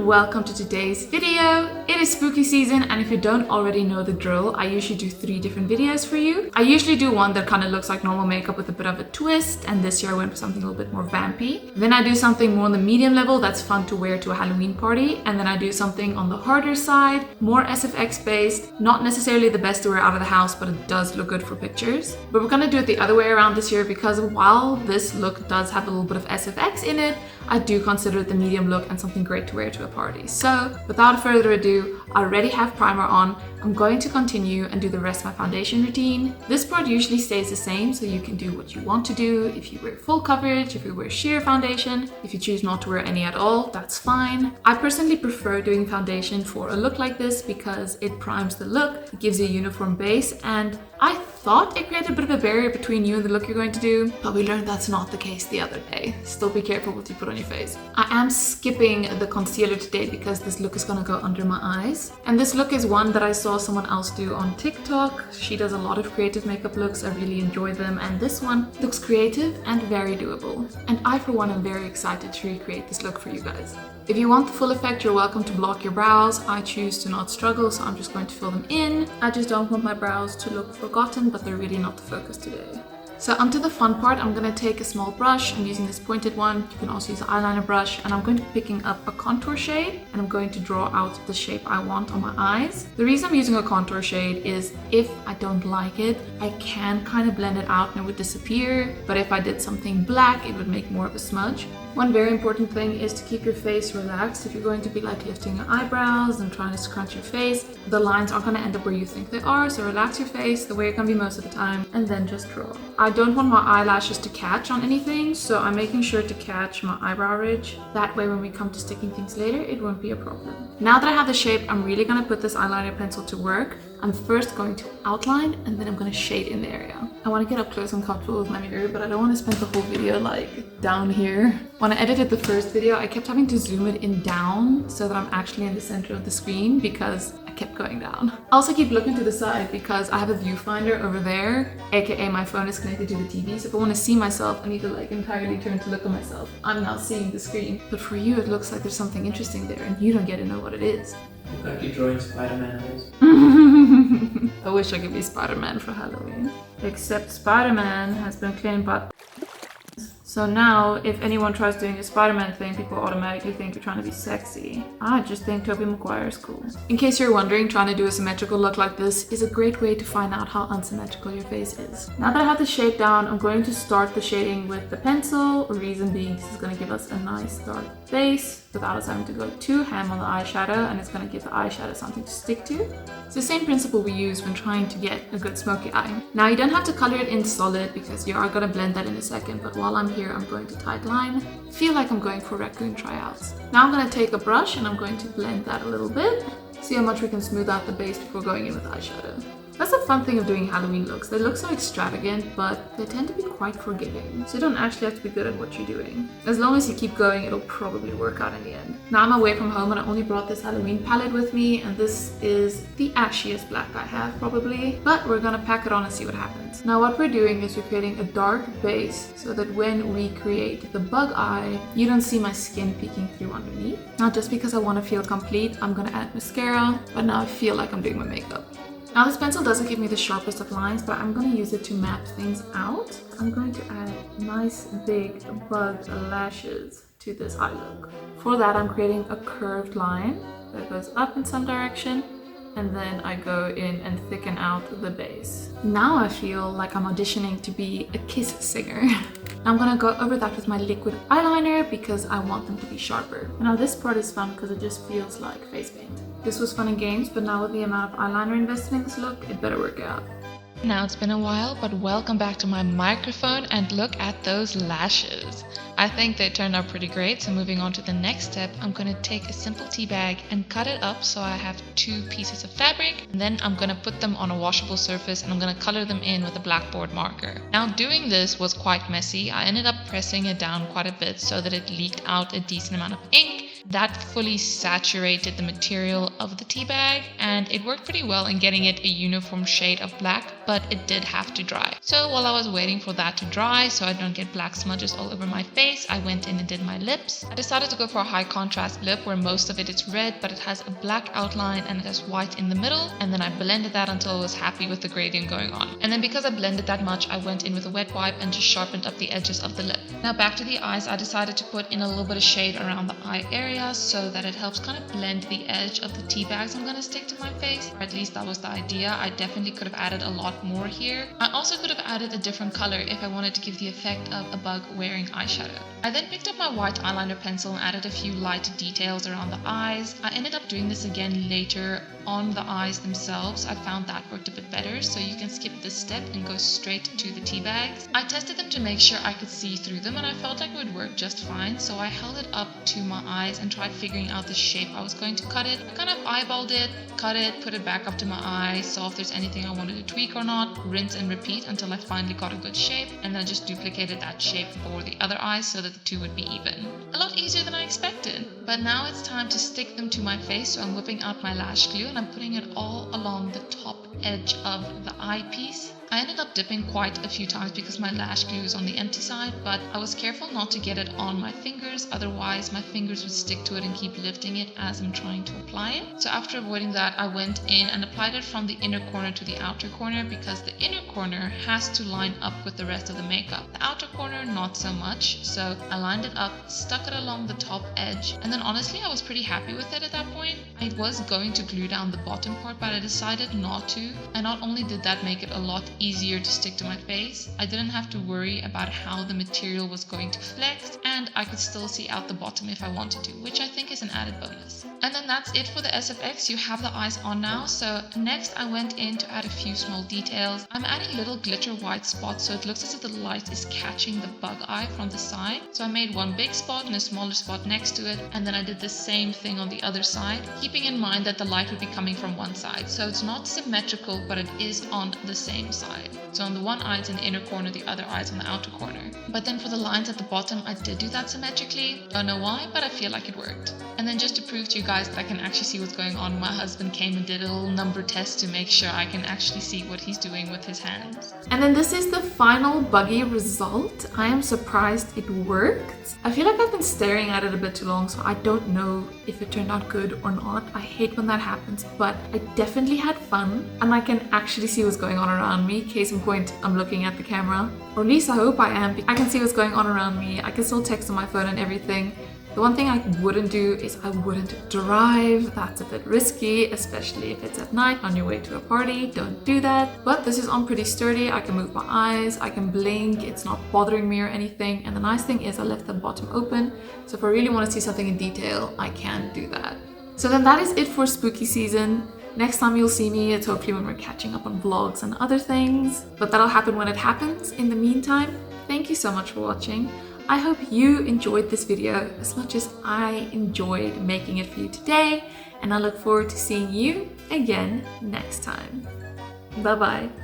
and welcome to today's video. It is spooky season, and if you don't already know the drill, I usually do 3 different videos for you. I usually do one that kind of looks like normal makeup with a bit of a twist, and this year I went for something a little bit more vampy. Then I do something more on the medium level that's fun to wear to a Halloween party, and then I do something on the harder side, more SFX based, not necessarily the best to wear out of the house, but it does look good for pictures. But we're gonna do it the other way around this year because while this look does have a little bit of SFX in it, I do consider it the medium look and something great to wear to a party. So without further ado, I already have primer on. I'm going to continue and do the rest of my foundation routine. This part usually stays the same, so you can do what you want to do. If you wear full coverage, if you wear sheer foundation, if you choose not to wear any at all, that's fine. I personally prefer doing foundation for a look like this because it primes the look, it gives you a uniform base, and I thought it created a bit of a barrier between you and the look you're going to do, but we learned that's not the case the other day. Still be careful what you put on your face. I am skipping the concealer today because this look is gonna go under my eyes. And this look is one that I saw someone else do on TikTok. She does a lot of creative makeup looks. I really enjoy them, and this one looks creative and very doable. And I, for one, am very excited to recreate this look for you guys. If you want the full effect, you're welcome to block your brows. I choose to not struggle, so I'm just going to fill them in. I just don't want my brows to look forgotten, but they're really not the focus today. So onto the fun part, I'm going to take a small brush. I'm using this pointed one. You can also use an eyeliner brush, and I'm going to be picking up a contour shade, and I'm going to draw out the shape I want on my eyes. The reason I'm using a contour shade is if I don't like it, I can kind of blend it out and it would disappear, but if I did something black, it would make more of a smudge. One very important thing is to keep your face relaxed. If you're going to be like lifting your eyebrows and trying to scrunch your face, the lines aren't going to end up where you think they are, so relax your face the way it can be most of the time, and then just draw. I don't want my eyelashes to catch on anything, so I'm making sure to catch my eyebrow ridge. That way when we come to sticking things later, it won't be a problem. Now that I have the shape, I'm really going to put this eyeliner pencil to work. I'm first going to outline, and then I'm going to shade in the area. I want to get up close and comfortable with my mirror, but I don't want to spend the whole video like down here. When I edited the first video, I kept having to zoom it in down so that I'm actually in the center of the screen because I kept going down. I also keep looking to the side because I have a viewfinder over there, aka my phone is connected to the TV, so if I want to see myself, I need to like entirely turn to look at myself. I'm not seeing the screen, but for you it looks like there's something interesting there and you don't get to know what it is. Look like you're drawing Spider-Man. I wish I could be Spider-Man for Halloween. Except Spider-Man has been claimed by... So now, if anyone tries doing a Spider-Man thing, people automatically think you're trying to be sexy. I just think Tobey Maguire is cool. In case you're wondering, trying to do a symmetrical look like this is a great way to find out how unsymmetrical your face is. Now that I have the shape down, I'm going to start the shading with the pencil. Reason being, this is going to give us a nice dark base without us having to go too ham on the eyeshadow, and it's going to give the eyeshadow something to stick to. It's the same principle we use when trying to get a good smoky eye. Now you don't have to color it in solid because you are going to blend that in a second, but while I'm here I'm going to tight line. Feel like I'm going for raccoon tryouts. Now I'm going to take a brush and I'm going to blend that a little bit. See how much we can smooth out the base before going in with eyeshadow. That's the fun thing of doing Halloween looks. They look so extravagant, but they tend to be quite forgiving. So you don't actually have to be good at what you're doing. As long as you keep going, it'll probably work out in the end. Now I'm away from home and I only brought this Halloween palette with me, and this is the ashiest black I have probably, but we're gonna pack it on and see what happens. Now what we're doing is we're creating a dark base so that when we create the bug eye, you don't see my skin peeking through underneath. Now just because I want to feel complete, I'm gonna add mascara, but now I feel like I'm doing my makeup. Now this pencil doesn't give me the sharpest of lines, but I'm going to use it to map things out. I'm going to add nice big bugged lashes to this eye look. For that I'm creating a curved line that goes up in some direction, and then I go in and thicken out the base. Now I feel like I'm auditioning to be a Kiss singer. I'm gonna go over that with my liquid eyeliner because I want them to be sharper. Now this part is fun because it just feels like face paint. This was fun in games, but now with the amount of eyeliner invested in this look, it better work out. Now it's been a while, but welcome back to my microphone, and look at those lashes. I think they turned out pretty great, so moving on to the next step, I'm going to take a simple tea bag and cut it up so I have 2 pieces of fabric, and then I'm going to put them on a washable surface and I'm going to color them in with a blackboard marker. Now doing this was quite messy. I ended up pressing it down quite a bit so that it leaked out a decent amount of ink, That fully saturated the material of the tea bag, and it worked pretty well in getting it a uniform shade of black, but it did have to dry. So while I was waiting for that to dry so I don't get black smudges all over my face, I went in and did my lips. I decided to go for a high contrast lip where most of it is red, but it has a black outline and it has white in the middle, and then I blended that until I was happy with the gradient going on. And then because I blended that much, I went in with a wet wipe and just sharpened up the edges of the lip. Now back to the eyes, I decided to put in a little bit of shade around the eye area so that it helps kind of blend the edge of the tea bags I'm going to stick to my face, or at least that was the idea. I definitely could have added a lot more here. I also could have added a different color if I wanted to give the effect of a bug wearing eyeshadow. I then picked up my white eyeliner pencil and added a few light details around the eyes. I ended up doing this again later on the eyes themselves. I found that worked a bit better, so you can skip this step and go straight to the tea bags. I tested them to make sure I could see through them, and I felt like it would work just fine, so I held it up to my eyes and tried figuring out the shape I was going to cut it. I kind of eyeballed it, cut it, put it back up to my eye, saw if there's anything I wanted to tweak or not, rinse and repeat until I finally got a good shape, and then I just duplicated that shape for the other eyes so that the two would be even. A lot easier than I expected. But now it's time to stick them to my face, so I'm whipping out my lash glue and I'm putting it all along the top edge of the eyepiece. I ended up dipping quite a few times because my lash glue is on the empty side, but I was careful not to get it on my fingers, otherwise my fingers would stick to it and keep lifting it as I'm trying to apply it. So after avoiding that, I went in and applied it from the inner corner to the outer corner because the inner corner has to line up with the rest of the makeup. The outer corner, not so much. So I lined it up, stuck it along the top edge, and then honestly I was pretty happy with it at that point. I was going to glue down the bottom part, but I decided not to, and not only did that make it a lot easier to stick to my face, I didn't have to worry about how the material was going to flex, and I could still see out the bottom if I wanted to, which I think is an added bonus. And then that's it for the SFX. You have the eyes on now. So next I went in to add a few small details. I'm adding little glitter white spots so it looks as if the light is catching the bug eye from the side. So I made one big spot and a smaller spot next to it, and then I did the same thing on the other side, keeping in mind that the light would be coming from one side. So it's not symmetrical, but it is on the same side. So on the one eye it's in the inner corner, the other eye is in the outer corner. But then for the lines at the bottom, I did do that symmetrically. Don't know why, but I feel like it worked. And then just to prove to you guys that I can actually see what's going on, my husband came and did a little number test to make sure I can actually see what he's doing with his hands. And then this is the final buggy result. I am surprised it worked. I feel like I've been staring at it a bit too long, so I don't know if it turned out good or not. I hate when that happens, but I definitely had fun and I can actually see what's going on around me. Case in point, I'm looking at the camera. Or at least I hope I am. I can see what's going on around me. I can still text on my phone and everything. The one thing I wouldn't do is I wouldn't drive. That's a bit risky, especially if it's at night on your way to a party. Don't do that. But this is on pretty sturdy. I can move my eyes, I can blink, it's not bothering me or anything. And the nice thing is I left the bottom open. So if I really want to see something in detail, I can do that. So then that is it for spooky season. Next time you'll see me, it's hopefully when we're catching up on vlogs and other things. But that'll happen when it happens. In the meantime, thank you so much for watching. I hope you enjoyed this video as much as I enjoyed making it for you today, and I look forward to seeing you again next time. Bye bye.